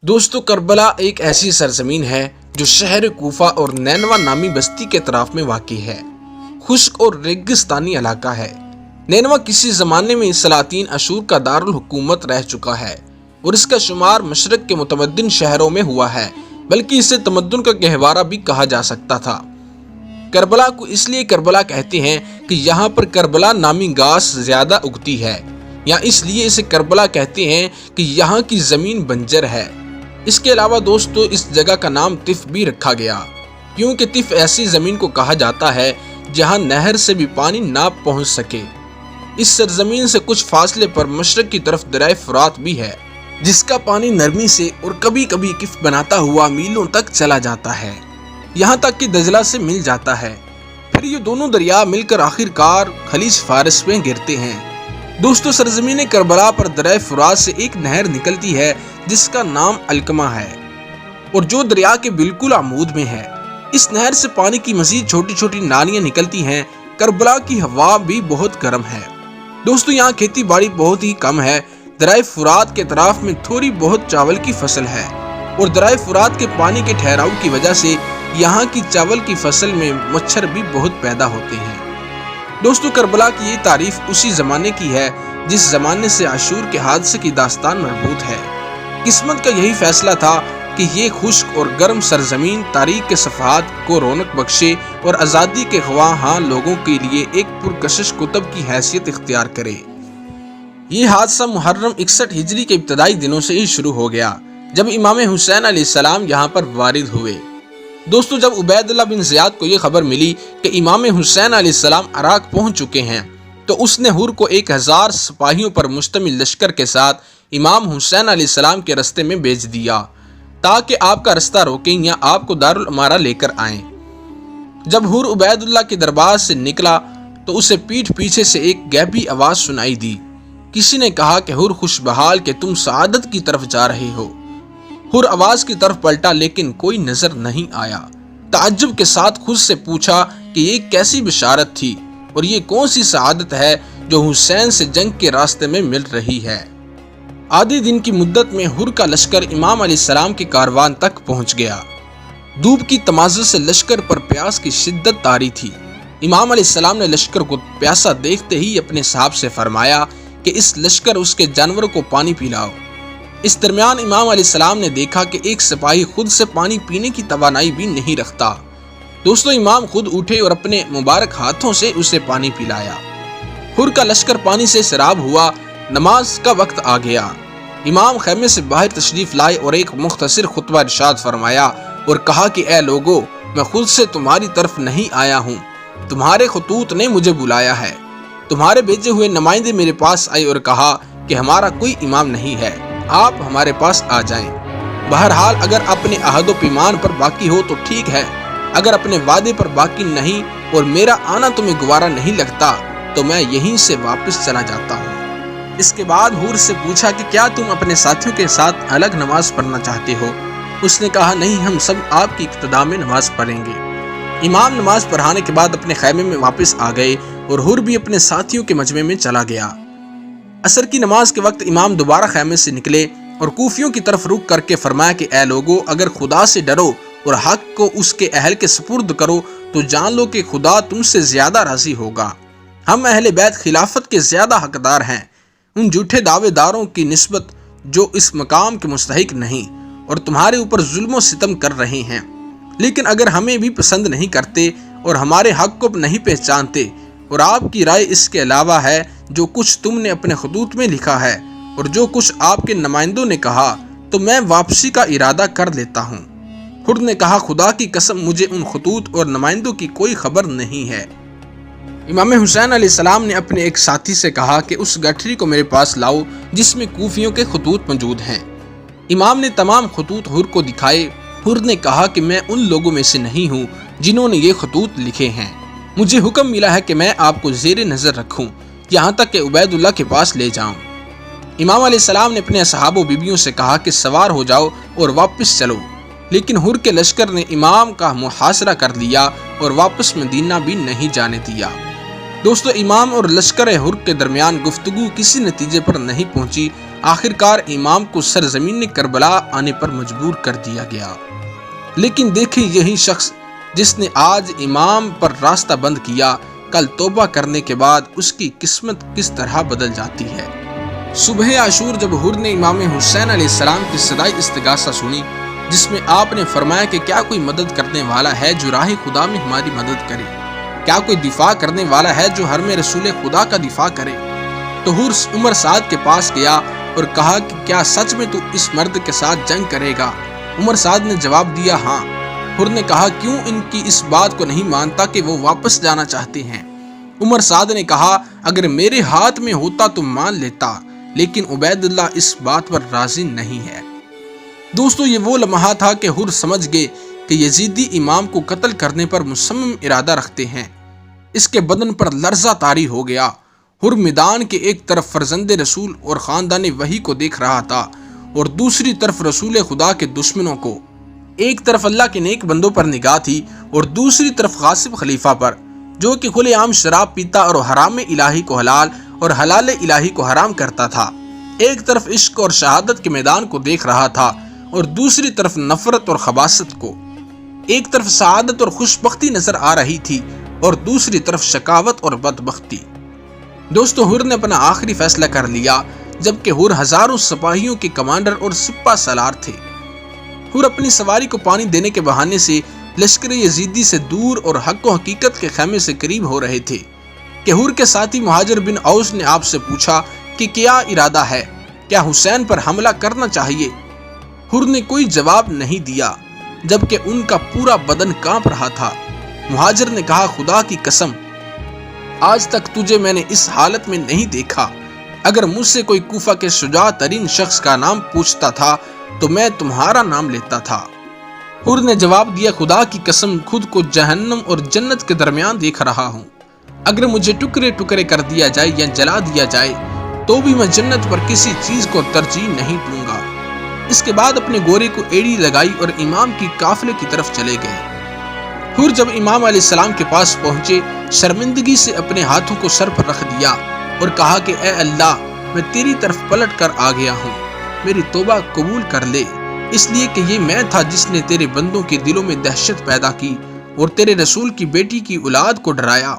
دوستو کربلا ایک ایسی سرزمین ہے جو شہر کوفہ اور نینوا نامی بستی کے اطراف میں واقع ہے۔ خشک اور ریگستانی علاقہ ہے۔ نینوا کسی زمانے میں سلاطین اشور کا دارالحکومت رہ چکا ہے اور اس کا شمار مشرق کے متمدن شہروں میں ہوا ہے، بلکہ اسے تمدن کا گہوارہ بھی کہا جا سکتا تھا۔ کربلا کو اس لیے کربلا کہتے ہیں کہ یہاں پر کربلا نامی گھاس زیادہ اگتی ہے، یا اس لیے اسے کربلا کہتے ہیں کہ یہاں کی زمین بنجر ہے۔ اس کے علاوہ دوستو اس جگہ کا نام طف بھی رکھا گیا، کیونکہ طف ایسی زمین کو کہا جاتا ہے جہاں نہر سے بھی پانی نہ پہنچ سکے۔ اس سرزمین سے کچھ فاصلے پر مشرق کی طرف دریائے فرات بھی ہے، جس کا پانی نرمی سے اور کبھی کبھی کف بناتا ہوا میلوں تک چلا جاتا ہے، یہاں تک کہ دجلہ سے مل جاتا ہے۔ پھر یہ دونوں دریا مل کر آخر کار خلیج فارس میں گرتے ہیں۔ دوستو سرزمین کربلا پر دریائے فرات سے ایک نہر نکلتی ہے جس کا نام الکمہ ہے، اور جو دریا کے بالکل عمود میں ہے۔ اس نہر سے پانی کی مزید چھوٹی چھوٹی نالیاں نکلتی ہیں۔ کربلا کی ہوا بھی بہت گرم ہے۔ دوستو یہاں کھیتی باڑی بہت ہی کم ہے۔ دریائے فرات کے اطراف میں تھوڑی بہت چاول کی فصل ہے، اور دریائے فرات کے پانی کے ٹھہراؤ کی وجہ سے یہاں کی چاول کی فصل میں مچھر بھی بہت پیدا ہوتے ہیں۔ دوستو کربلا کی یہ تعریف اسی زمانے کی ہے جس زمانے سے عاشور کے حادثے کی داستان مربوط ہے۔ قسمت کا یہی فیصلہ تھا کہ یہ خشک اور گرم سرزمین تاریخ کے صفحات کو رونق بخشے اور آزادی کے خواہاں لوگوں کے لیے ایک پرکشش کتب کی حیثیت اختیار کرے۔ یہ حادثہ محرم 61 ہجری کے ابتدائی دنوں سے ہی شروع ہو گیا، جب امام حسین علیہ السلام یہاں پر وارد ہوئے۔ دوستو جب عبید اللہ بن زیاد کو یہ خبر ملی کہ امام حسین علیہ السلام عراق پہنچ چکے ہیں، تو اس نے ہر کو 1000 سپاہیوں پر مشتمل لشکر کے ساتھ امام حسین علیہ السلام کے رستے میں بھیج دیا، تاکہ آپ کا رستہ روکیں یا آپ کو دارالامارہ لے کر آئیں۔ جب ہر عبید اللہ کے دربار سے نکلا تو اسے پیٹھ پیچھے سے ایک غیبی آواز سنائی دی۔ کسی نے کہا کہ ہر خوش بحال کہ تم سعادت کی طرف جا رہے ہو۔ ہر آواز کی طرف پلٹا لیکن کوئی نظر نہیں آیا۔ تعجب کے ساتھ خود سے پوچھا کہ یہ کیسی بشارت تھی اور یہ کون سی سعادت ہے جو حسین سے جنگ کے راستے میں مل رہی ہے۔ آدھی دن کی مدت میں ہر کا لشکر امام علیہ السلام کے کاروان تک پہنچ گیا۔ دھوپ کی تمازل سے لشکر پر پیاس کی شدت طاری تھی۔ امام علیہ السلام نے لشکر کو پیاسا دیکھتے ہی اپنے صاحب سے فرمایا کہ اس لشکر اس کے جانوروں کو پانی پلاؤ۔ اس درمیان امام علیہ السلام نے دیکھا کہ ایک سپاہی خود سے پانی پینے کی توانائی بھی نہیں رکھتا۔ دوستو امام خود اٹھے اور اپنے مبارک ہاتھوں سے اسے پانی پلایا۔ ہر کا لشکر پانی سے سیراب ہوا۔ نماز کا وقت آ گیا۔ امام خیمے سے باہر تشریف لائے اور ایک مختصر خطبہ ارشاد فرمایا اور کہا کہ اے لوگو، میں خود سے تمہاری طرف نہیں آیا ہوں، تمہارے خطوط نے مجھے بلایا ہے۔ تمہارے بھیجے ہوئے نمائندے میرے پاس آئے اور کہا کہ ہمارا کوئی امام نہیں ہے، آپ ہمارے پاس آ جائیں۔ بہرحال اگر اپنے عہد و پیمان پر باقی ہو تو ٹھیک ہے، اگر اپنے وعدے پر باقی نہیں اور میرا آنا تمہیں گوارا نہیں لگتا تو میں یہیں سے واپس چلا جاتا ہوں۔ اس کے بعد ہور سے پوچھا کہ کیا تم اپنے ساتھیوں کے ساتھ الگ نماز پڑھنا چاہتے ہو؟ اس نے کہا نہیں، ہم سب آپ کی اقتداء میں نماز پڑھیں گے۔ امام نماز پڑھانے کے بعد اپنے خیمے میں واپس آ گئے اور ہور بھی اپنے ساتھیوں کے مجمع میں چلا گیا۔ عصر کی نماز کے وقت امام دوبارہ خیمے سے نکلے اور کوفیوں کی طرف رخ کر کے فرمایا کہ اے لوگو، اگر خدا سے ڈرو اور حق کو اس کے اہل کے سپرد کرو تو جان لو کہ خدا تم سے زیادہ راضی ہوگا۔ ہم اہل بیت خلافت کے زیادہ حقدار ہیں ان جھوٹے دعوے داروں کی نسبت جو اس مقام کے مستحق نہیں اور تمہارے اوپر ظلم و ستم کر رہے ہیں۔ لیکن اگر ہمیں بھی پسند نہیں کرتے اور ہمارے حق کو نہیں پہچانتے اور آپ کی رائے اس کے علاوہ ہے جو کچھ تم نے اپنے خطوط میں لکھا ہے اور جو کچھ آپ کے نمائندوں نے کہا، تو میں واپسی کا ارادہ کر لیتا ہوں۔ خود نے کہا خدا کی قسم مجھے ان خطوط اور نمائندوں کی کوئی خبر نہیں ہے۔ امام حسین علیہ السلام نے اپنے ایک ساتھی سے کہا کہ اس گٹھری کو میرے پاس لاؤ جس میں کوفیوں کے خطوط موجود ہیں۔ امام نے تمام خطوط ہر کو دکھائے۔ ہر نے کہا کہ میں ان لوگوں میں سے نہیں ہوں جنہوں نے یہ خطوط لکھے ہیں، مجھے حکم ملا ہے کہ میں آپ کو زیر نظر رکھوں یہاں تک کہ عبید اللہ کے پاس لے جاؤں۔ امام علیہ السلام نے اپنے اصحاب و بیبیوں سے کہا کہ سوار ہو جاؤ اور واپس چلو، لیکن ہر کے لشکر نے امام کا محاصرہ کر لیا اور واپس مدینہ بھی نہیں جانے دیا۔ دوستو امام اور لشکر ہر کے درمیان گفتگو کسی نتیجے پر نہیں پہنچی آخرکار امام کو سرزمین کربلا آنے پر مجبور کر دیا گیا۔ لیکن دیکھیں یہی شخص جس نے آج امام پر راستہ بند کیا، کل توبہ کرنے کے بعد اس کی قسمت کس طرح بدل جاتی ہے۔ صبح عاشور جب حر نے امام حسین علیہ السلام کی صدائے استغاثہ سنی، جس میں آپ نے فرمایا کہ کیا کوئی مدد کرنے والا ہے جو راہ خدا میں ہماری مدد کرے، کیا کوئی دفاع کرنے والا ہے جو حرم رسول خدا کا دفاع کرے، تو حر عمر سعد کے پاس گیا اور کہا کہ کیا سچ میں تو اس مرد کے ساتھ جنگ کرے گا؟ عمر سعد نے جواب دیا ہاں۔ حر نے کہا کیوں ان کی اس بات کو نہیں مانتا کہ وہ واپس جانا چاہتے ہیں؟ عمر سعد نے کہا اگر میرے ہاتھ میں ہوتا تو مان لیتا، لیکن عبید اللہ اس بات پر راضی نہیں ہے۔ دوستو، یہ وہ لمحہ تھا کہ حر سمجھ گئے کہ یزیدی امام کو قتل کرنے پر مصمم ارادہ رکھتے ہیں۔ اس کے بدن پر لرزہ طاری ہو گیا۔ حر میدان کے ایک طرف فرزند رسول اور خاندان وحی کو دیکھ رہا تھا اور دوسری طرف رسول خدا کے دشمنوں کو۔ ایک طرف اللہ کے نیک بندوں پر نگاہ تھی اور دوسری طرف غاصب خلیفہ پر، جو کہ کھلے عام شراب پیتا اور حرام الہی کو حلال اور حلال الہی کو حرام کرتا تھا۔ ایک طرف عشق اور شہادت کے میدان کو دیکھ رہا تھا اور دوسری طرف نفرت اور خباثت کو۔ ایک طرف سعادت اور خوشبختی نظر آ رہی تھی اور دوسری طرف شقاوت اور بدبختی۔ دوستو، حر نے اپنا آخری فیصلہ کر لیا، جبکہ حر ہزاروں سپاہیوں کے کمانڈر اور سپہ سالار تھے۔ حر اپنی سواری کو پانی دینے کے بہانے سے لشکر یزیدی سے دور اور حق و حقیقت کے خیمے سے قریب ہو رہے تھے کہ حر کے ساتھی مہاجر بن اوس نے آپ سے پوچھا کہ کیا ارادہ ہے، کیا حسین پر حملہ کرنا چاہیے؟ حر نے کوئی جواب نہیں دیا، جبکہ ان کا پورا بدن کانپ رہا تھا۔ مہاجر نے کہا خدا کی قسم، آج تک تجھے میں نے اس حالت میں نہیں دیکھا۔ اگر مجھ سے کوئی کوفہ کے شجاع ترین شخص کا نام پوچھتا تھا تو میں تمہارا نام لیتا تھا۔ حر نے جواب دیا خدا کی قسم، خود کو جہنم اور جنت کے درمیان دیکھ رہا ہوں۔ اگر مجھے ٹکڑے ٹکڑے کر دیا جائے یا جلا دیا جائے تو بھی میں جنت پر کسی چیز کو ترجیح نہیں دوں گا۔ اس کے بعد اپنے گورے کو ایڑی لگائی اور امام کی قافلے کی طرف چلے گئے۔ حر جب امام علیہ السلام کے پاس پہنچے، شرمندگی سے اپنے ہاتھوں کو سر پر رکھ دیا اور کہا کہ اے اللہ، میں تیری طرف پلٹ کر آ گیا ہوں، میری توبہ قبول کر لے، اس لیے کہ یہ میں تھا جس نے تیرے بندوں کے دلوں میں دہشت پیدا کی اور تیرے رسول کی بیٹی کی اولاد کو ڈرایا۔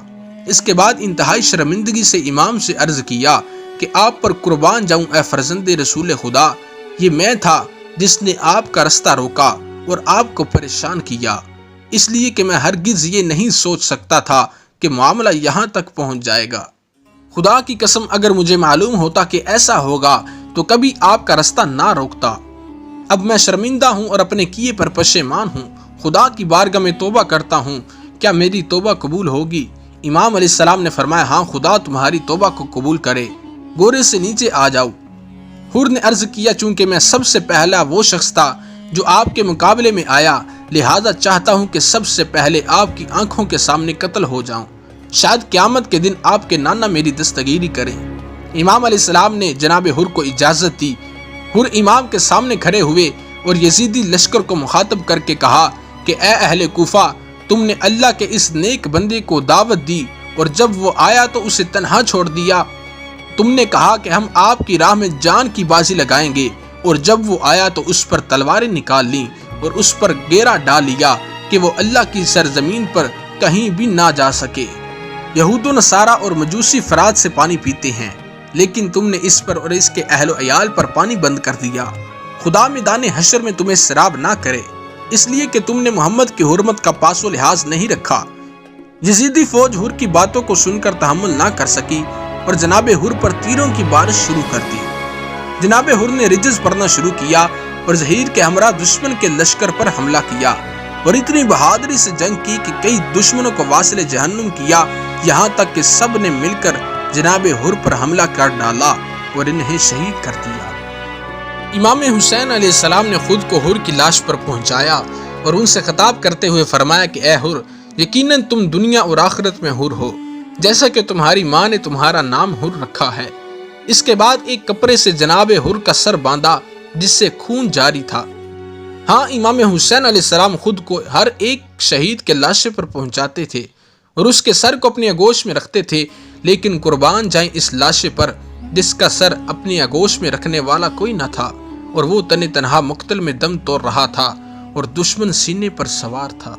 اس کے بعد انتہائی شرمندگی سے امام سے عرض کیا کہ آپ پر قربان جاؤں اے فرزند رسول خدا، یہ میں تھا جس نے آپ کا رستہ روکا اور آپ کو پریشان کیا، اس لیے کہ میں ہرگز یہ نہیں سوچ سکتا تھا کہ معاملہ یہاں تک پہنچ جائے گا۔ خدا کی قسم، اگر مجھے معلوم ہوتا کہ ایسا ہوگا تو کبھی آپ کا رستہ نہ روکتا۔ اب میں شرمندہ ہوں اور اپنے کیے پر پشیمان ہوں، خدا کی بارگاہ میں توبہ کرتا ہوں، کیا میری توبہ قبول ہوگی؟ امام علیہ السلام نے فرمایا ہاں، خدا تمہاری توبہ کو قبول کرے، گورے سے نیچے آ جاؤ۔ حر نے عرض کیا چونکہ میں سب سے پہلا وہ شخص تھا جو آپ کے مقابلے میں آیا، لہذا چاہتا ہوں کہ سب سے پہلے آپ کی آنکھوں کے سامنے قتل ہو جاؤں، شاید قیامت کے دن آپ کے نانا میری دستگیری کریں۔ امام علیہ السلام نے جناب حر کو اجازت دی۔ حر امام کے سامنے کھڑے ہوئے اور یزیدی لشکر کو مخاطب کر کے کہا کہ اے اہل کوفہ، تم نے اللہ کے اس نیک بندے کو دعوت دی اور جب وہ آیا تو اسے تنہا چھوڑ دیا۔ تم نے کہا کہ ہم آپ کی راہ میں جان کی بازی لگائیں گے، اور جب وہ آیا تو اس پر تلواریں نکال لیں اور اس پر گیرا ڈال لیا کہ وہ اللہ کی سرزمین پر کہیں بھی نہ جا سکے۔ یہود و نصارہ اور مجوسی فرات سے پانی پیتے ہیں، لیکن تم نے اس پر اور اس کے اہل و عیال پر پانی بند کر دیا۔ خدا میدان حشر میں تمہیں سراب نہ کرے، اس لیے کہ تم نے محمد کی حرمت کا پاس و لحاظ نہیں رکھا۔ یزیدی فوج حر کی باتوں کو سن کر تحمل نہ کر سکی اور جناب حر پر تیروں کی بارش شروع کر دی۔ جناب حر نے رجز پڑھنا شروع کیا اور ظہیر کے ہمراہ دشمن کے لشکر پر حملہ کیا اور اتنی بہادری سے جنگ کی کہ کئی دشمنوں کو واصل جہنم کیا، یہاں تک کہ سب نے مل کر جناب حر پر حملہ کر ڈالا اور انہیں شہید کر دیا۔ امام حسین علیہ السلام نے خود کو حر کی لاش پر پہنچایا اور ان سے خطاب کرتے ہوئے فرمایا کہ اے حر، یقیناً تم دنیا اور آخرت میں حر ہو، جیسا کہ تمہاری ماں نے تمہارا نام حر رکھا ہے۔ اس کے بعد ایک کپڑے سے جناب حر کا سر باندھا جس سے خون جاری تھا۔ ہاں، امام حسین علیہ السلام خود کو ہر ایک شہید کے لاشے پر پہنچاتے تھے اور اس کے سر کو اپنی آغوش میں رکھتے تھے، لیکن قربان جائیں اس لاشے پر جس کا سر اپنی آغوش میں رکھنے والا کوئی نہ تھا، اور وہ تنہا مقتل میں دم توڑ رہا تھا اور دشمن سینے پر سوار تھا۔